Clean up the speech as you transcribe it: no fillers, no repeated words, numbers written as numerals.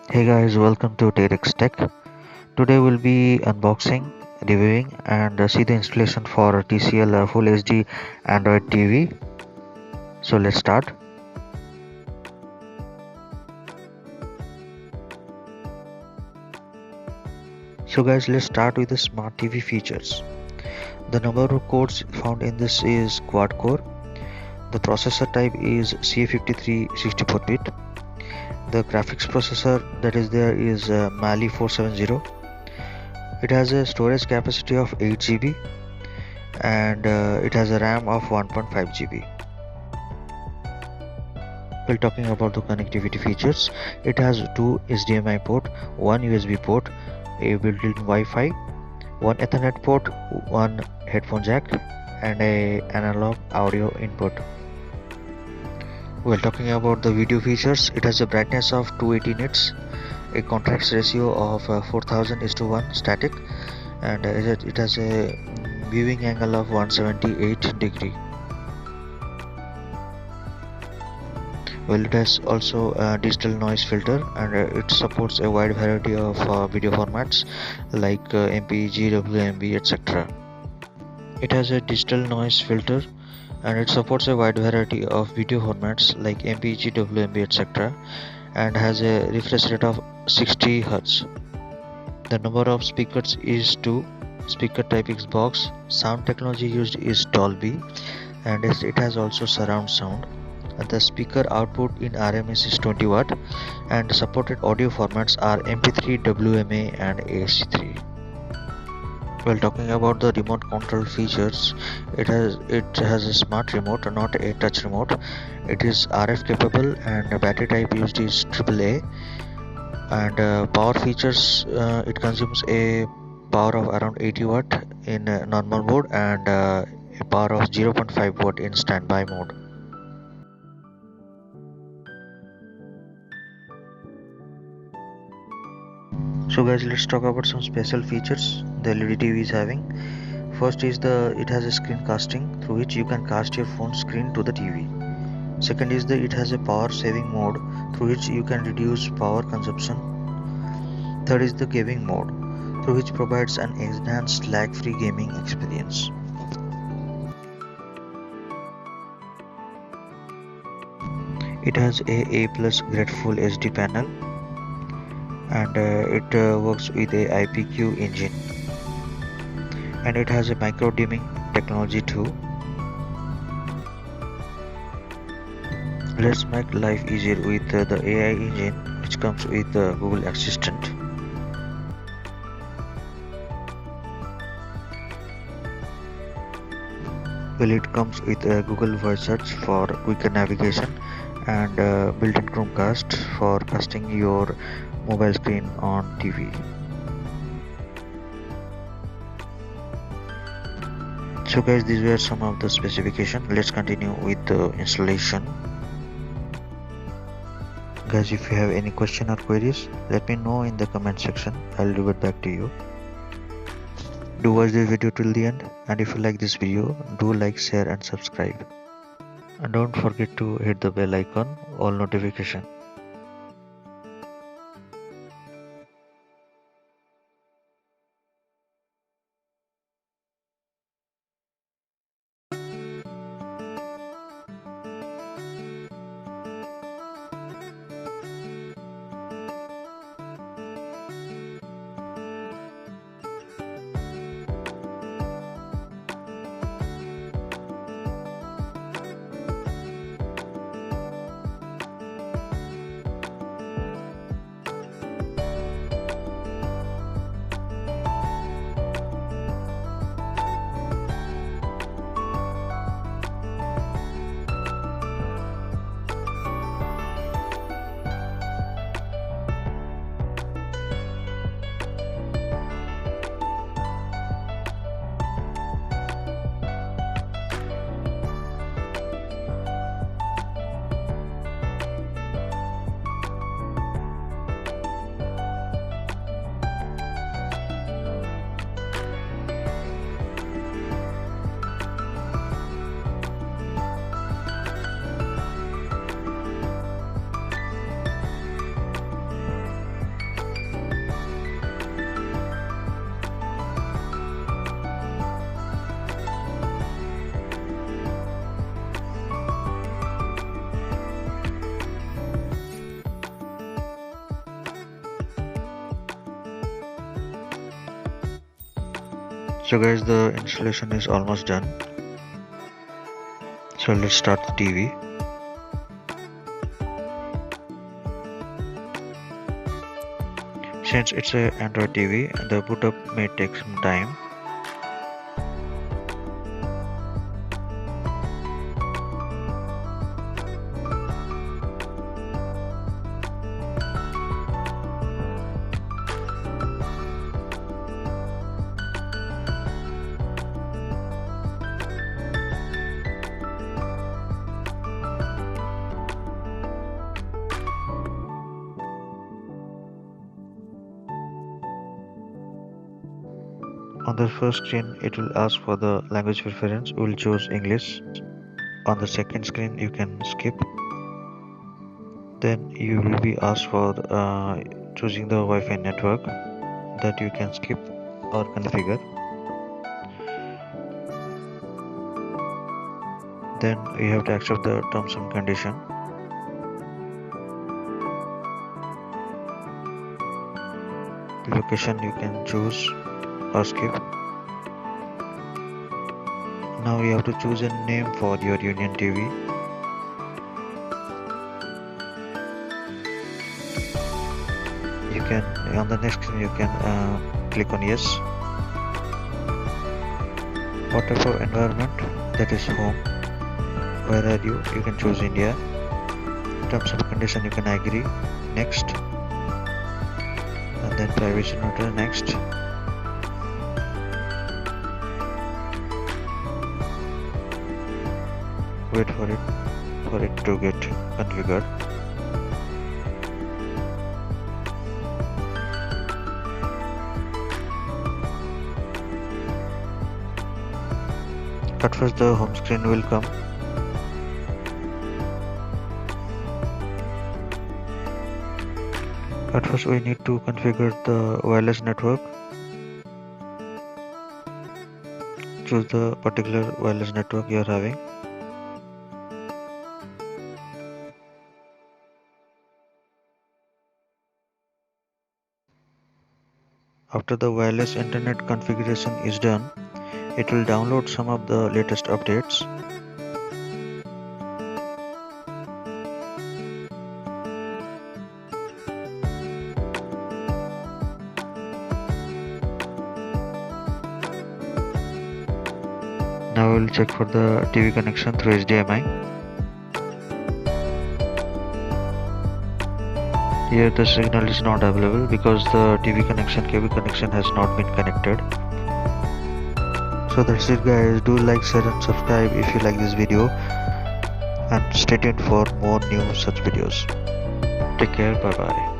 Hey guys, welcome to TEDx Tech. Today we'll be unboxing, reviewing, and see the installation for TCL Full HD Android TV. So let's start. So guys, let's start with the smart TV features. The number of cores found in this is quad core. The processor type is CA53 64-bit. The graphics processor that is there is Mali 470. It has a storage capacity of 8 GB and it has a RAM of 1.5 GB. While talking about the connectivity features, it has two HDMI port, one USB port, a built-in Wi-Fi, one Ethernet port, one headphone jack, and a analog audio input. While talking about the video features, it has a brightness of 280 nits, a contrast ratio of 4000:1 static, and it has a viewing angle of 178 degree. Well, it has also a digital noise filter, and it supports a wide variety of video formats like MPEG, WMV, etc. It has a digital noise filter, and it supports a wide variety of video formats like MPEG, WMV, etc. and has a refresh rate of 60 Hz. The number of speakers is 2. Speaker type is box. Sound technology used is Dolby, and it has also surround sound. The speaker output in RMS is 20 watt, and supported audio formats are MP3, WMA, and AC3. While talking about the remote control features, it has a smart remote, not a touch remote. It is RF capable, and the battery type used is AAA. And power features, it consumes a power of around 80 watt in normal mode and a power of 0.5 watt in standby mode. So guys, let's talk about some special features the LED TV is having. First is it has a screen casting through which you can cast your phone screen to the TV. Second is it has a power saving mode through which you can reduce power consumption. Third is the gaming mode through which provides an enhanced lag-free gaming experience. It has a plus grade full HD panel, and it works with a IPQ engine, and it has a micro dimming technology too. Let's make life easier with the AI engine which comes with Google Assistant. Well, it comes with a Google Voice Search for quicker navigation and built-in Chromecast for casting your mobile screen on TV. So guys, these were some of the specifications. Let's continue with the installation. Guys, if you have any question or queries, let me know in the comment section. I'll revert back to you. Do watch this video till the end, and if you like this video, do like, share and subscribe. And don't forget to hit the bell icon, all notification. So guys, the installation is almost done. So let's start the TV. Since it's a Android TV, the boot up may take some time. On the first screen, it will ask for the language preference. We will choose English. On the second screen, you can skip. Then you will be asked for choosing the Wi-Fi network that you can skip or configure. Then you have to accept the terms and condition. The location you can choose or skip. Now you have to choose a name for your Union TV. You can, on the next screen, you can click on yes. What type of environment? That is home. Where are you? You can choose India. Terms and condition, you can agree. Next. And then privacy notice, next. Wait for it to get configured. At first the home screen will come. At first we need to configure the wireless network. Choose the particular wireless network you are having. After the wireless internet configuration is done, it will download some of the latest updates. Now we will check for the TV connection through HDMI. Here the signal is not available because the TV connection, cable connection has not been connected. So that's it guys. Do like, share and subscribe if you like this video, and stay tuned for more new such videos. Take care, bye bye.